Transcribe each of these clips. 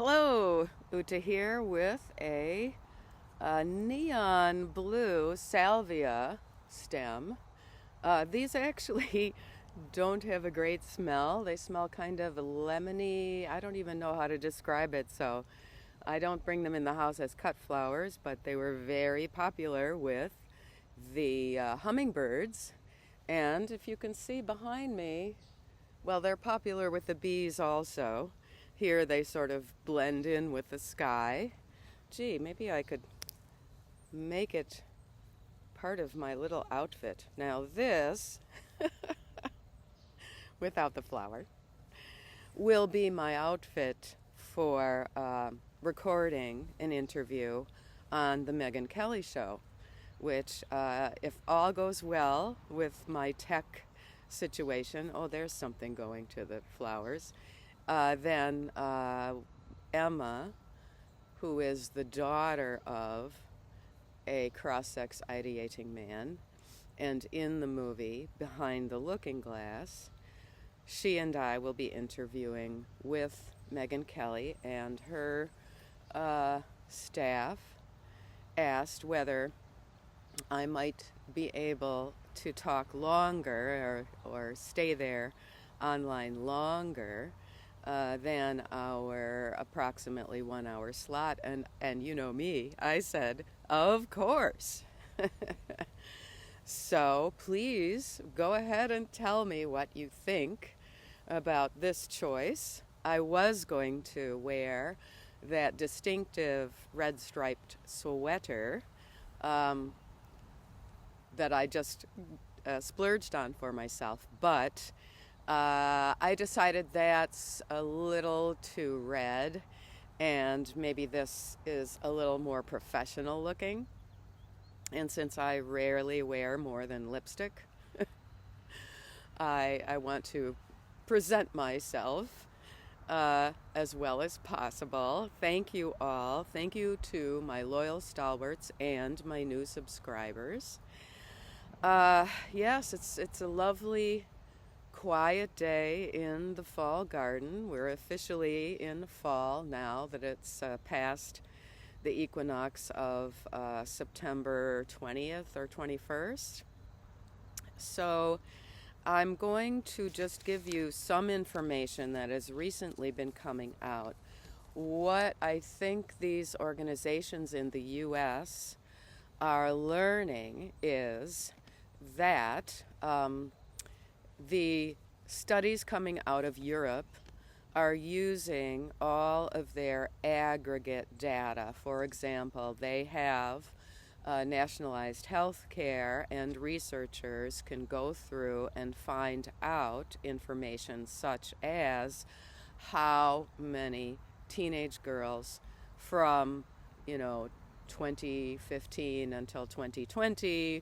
Hello, Uta here with a neon blue salvia stem. These actually don't have a great smell. They smell kind of lemony. I don't even know how to describe it, so I don't bring them in the house as cut flowers, but they were very popular with the hummingbirds. And if you can see behind me, well, they're popular with the bees also. Here they sort of blend in with the sky. Gee, maybe I could make it part of my little outfit. Now this, without the flower, will be my outfit for recording an interview on the Megyn Kelly show, which, if all goes well with my tech situation, oh, there's something going to the flowers, then Emma, who is the daughter of a cross-sex ideating man, and in the movie Behind the Looking Glass, she and I will be interviewing with Megyn Kelly, and her staff asked whether I might be able to talk longer or stay there online longer than our approximately 1 hour slot. And you know me, I said, of course. So please go ahead and tell me what you think about this choice. I was going to wear that distinctive red striped sweater that I just splurged on for myself, but I decided that's a little too red, and maybe this is a little more professional looking. And since I rarely wear more than lipstick, I want to present myself as well as possible. Thank you all. Thank you to my loyal stalwarts and my new subscribers. Yes, it's a lovely, quiet day in the fall garden. We're officially in fall now that it's past the equinox of September 20th or 21st. So I'm going to just give you some information that has recently been coming out. What I think these organizations in the U.S. are learning is that the studies coming out of Europe are using all of their aggregate data. For example, they have nationalized health care, and researchers can go through and find out information such as how many teenage girls from 2015 until 2020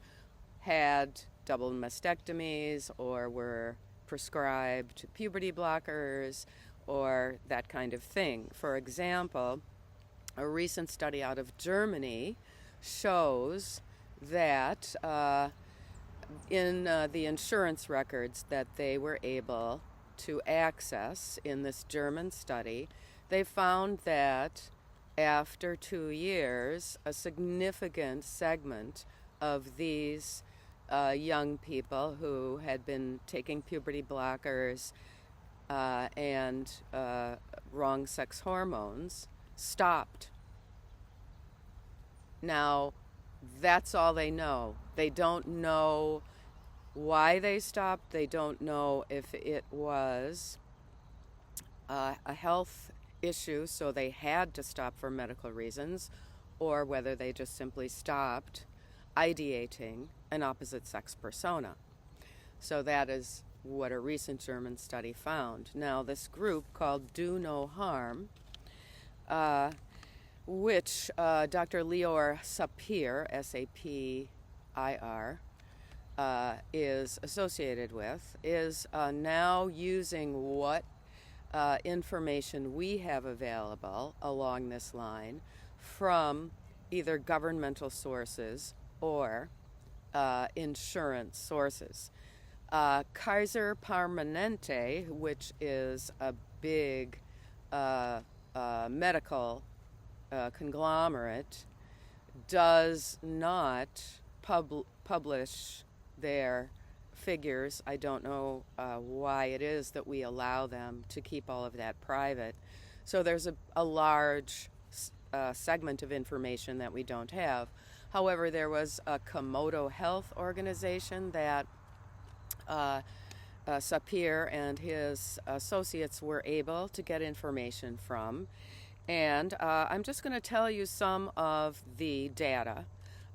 had double mastectomies or were prescribed puberty blockers or that kind of thing. For example, a recent study out of Germany shows that in the insurance records that they were able to access in this German study, they found that after 2 years, a significant segment of these young people who had been taking puberty blockers and wrong sex hormones stopped. Now, that's all they know. They don't know why they stopped. They don't know if it was a health issue, so they had to stop for medical reasons, or whether they just simply stopped ideating an opposite sex persona. So that is what a recent German study found. Now, this group called Do No Harm, which Dr. Lior Sapir, S-A-P-I-R, is associated with, is now using what information we have available along this line from either governmental sources or insurance sources. Kaiser Permanente, which is a big medical conglomerate does not publish their figures. I don't know why it is that we allow them to keep all of that private. So there's a large segment of information that we don't have. However, there was a Komodo Health organization that Sapir and his associates were able to get information from. And I'm just going to tell you some of the data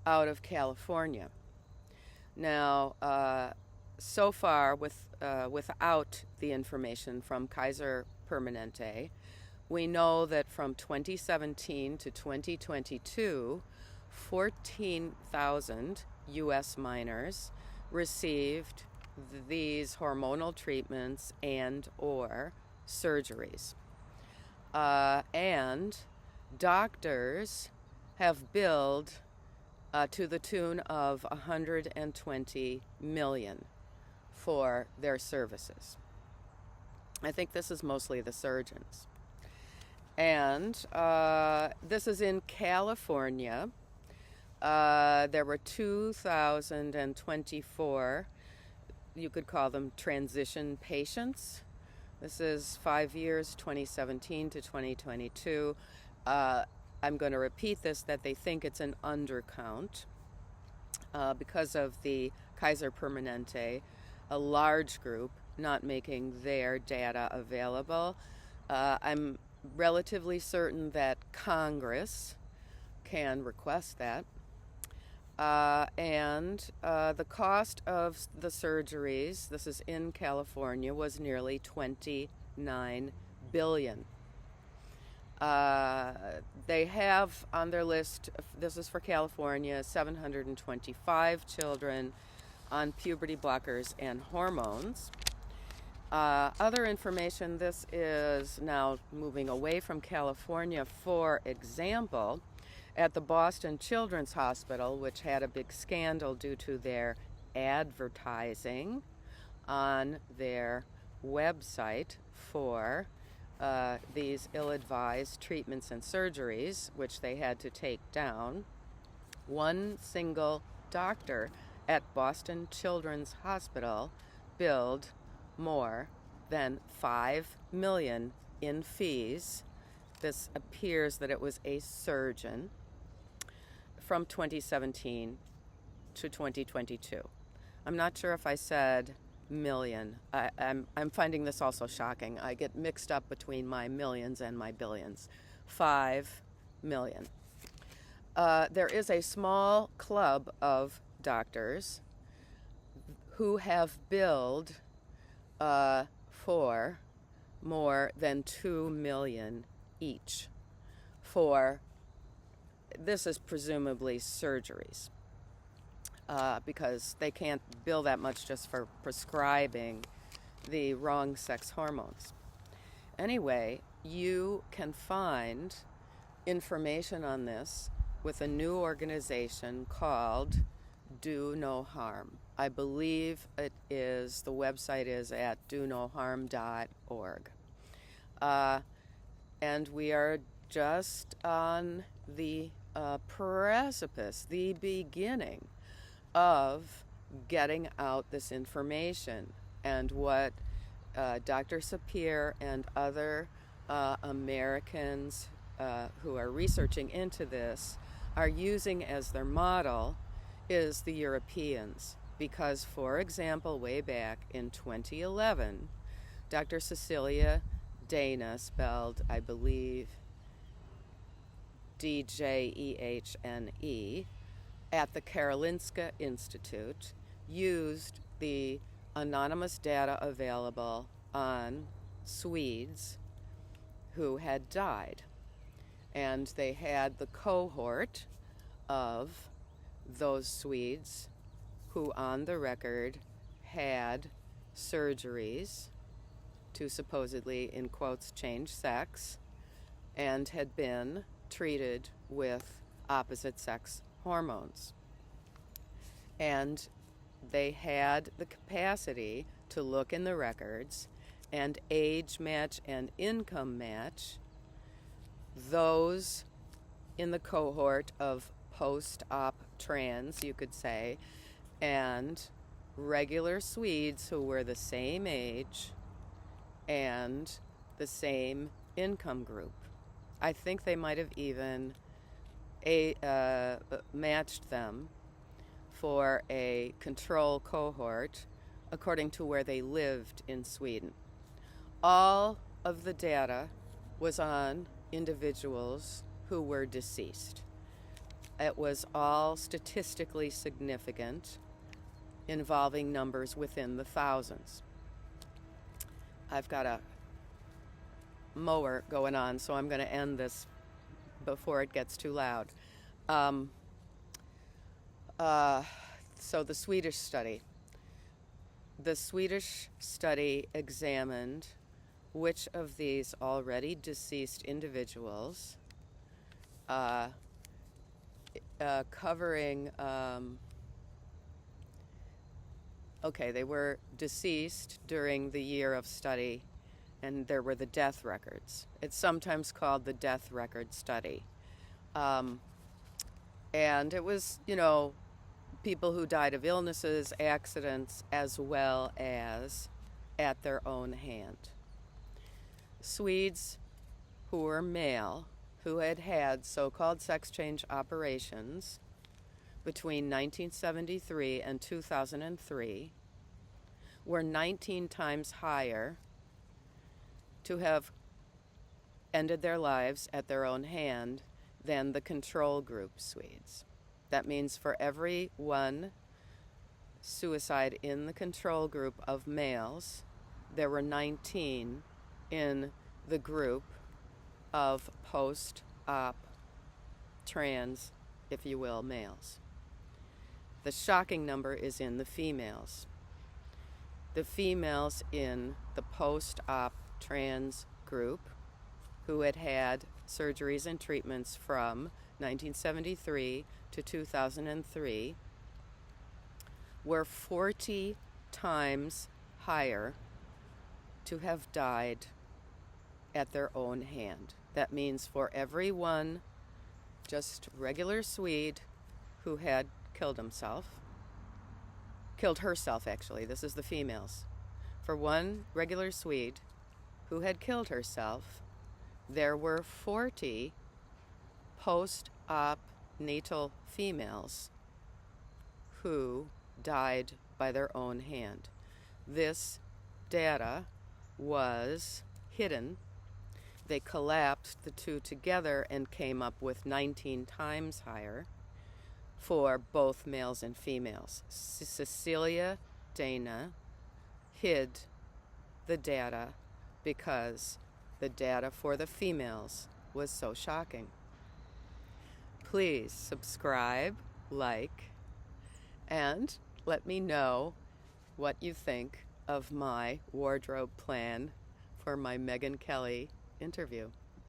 out of California. Now, so far, without the information from Kaiser Permanente, we know that from 2017 to 2022, 14,000 U.S. minors received these hormonal treatments and or surgeries. And doctors have billed to the tune of $120 million for their services. I think this is mostly the surgeons. And this is in California. There were 2,024, you could call them transition patients. This is 5 years, 2017 to 2022. I'm going to repeat this, that they think it's an undercount because of the Kaiser Permanente, a large group not making their data available. I'm relatively certain that Congress can request that. And the cost of the surgeries, this is in California, was nearly $29 billion. They have on their list, this is for California, 725 children on puberty blockers and hormones. Other information, this is now moving away from California. For example, at the Boston Children's Hospital, which had a big scandal due to their advertising on their website for these ill-advised treatments and surgeries, which they had to take down, one single doctor at Boston Children's Hospital billed more than $5 million in fees. This appears that it was a surgeon from 2017 to 2022. I'm not sure if I said million. I'm finding this also shocking. I get mixed up between my millions and my billions. 5 million. There is a small club of doctors who have billed for more than 2 million each for, this is presumably surgeries, because they can't bill that much just for prescribing the wrong sex hormones. Anyway, you can find information on this with a new organization called Do No Harm. I believe it is, the website is at donoharm.org. And we are just on the precipice, the beginning of getting out this information. And what Dr. Sapir and other Americans who are researching into this are using as their model is the Europeans. Because, for example, way back in 2011, Dr. Cecilia Dana, spelled, I believe, Djehne, at the Karolinska Institute, used the anonymous data available on Swedes who had died. And they had the cohort of those Swedes who on the record had surgeries to supposedly, in quotes, change sex, and had been treated with opposite sex hormones. And they had the capacity to look in the records and age match and income match those in the cohort of post-op trans, you could say, and regular Swedes who were the same age and the same income group. I think they might have even matched them for a control cohort according to where they lived in Sweden. All of the data was on individuals who were deceased. It was all statistically significant, involving numbers within the thousands. I've got a mower going on, so I'm going to end this before it gets too loud. So the Swedish study. The Swedish study examined which of these already deceased individuals, covering, they were deceased during the year of study, and there were the death records. It's sometimes called the death record study. And it was, people who died of illnesses, accidents, as well as at their own hand. Swedes who were male, who had had so-called sex change operations between 1973 and 2003, were 19 times higher to have ended their lives at their own hand than the control group Swedes. That means for every one suicide in the control group of males, there were 19 in the group of post-op trans, if you will, males. The shocking number is in the females. The females in the post-op trans group who had had surgeries and treatments from 1973 to 2003 were 40 times higher to have died at their own hand. That means for every one just regular Swede who had killed herself actually, this is the females. For one regular Swede who had killed herself, there were 40 post-op natal females who died by their own hand. This data was hidden. They collapsed the two together and came up with 19 times higher for both males and females. Cecilia Dana hid the data because the data for the females was so shocking. Please subscribe, like, and let me know what you think of my wardrobe plan for my Megyn Kelly interview.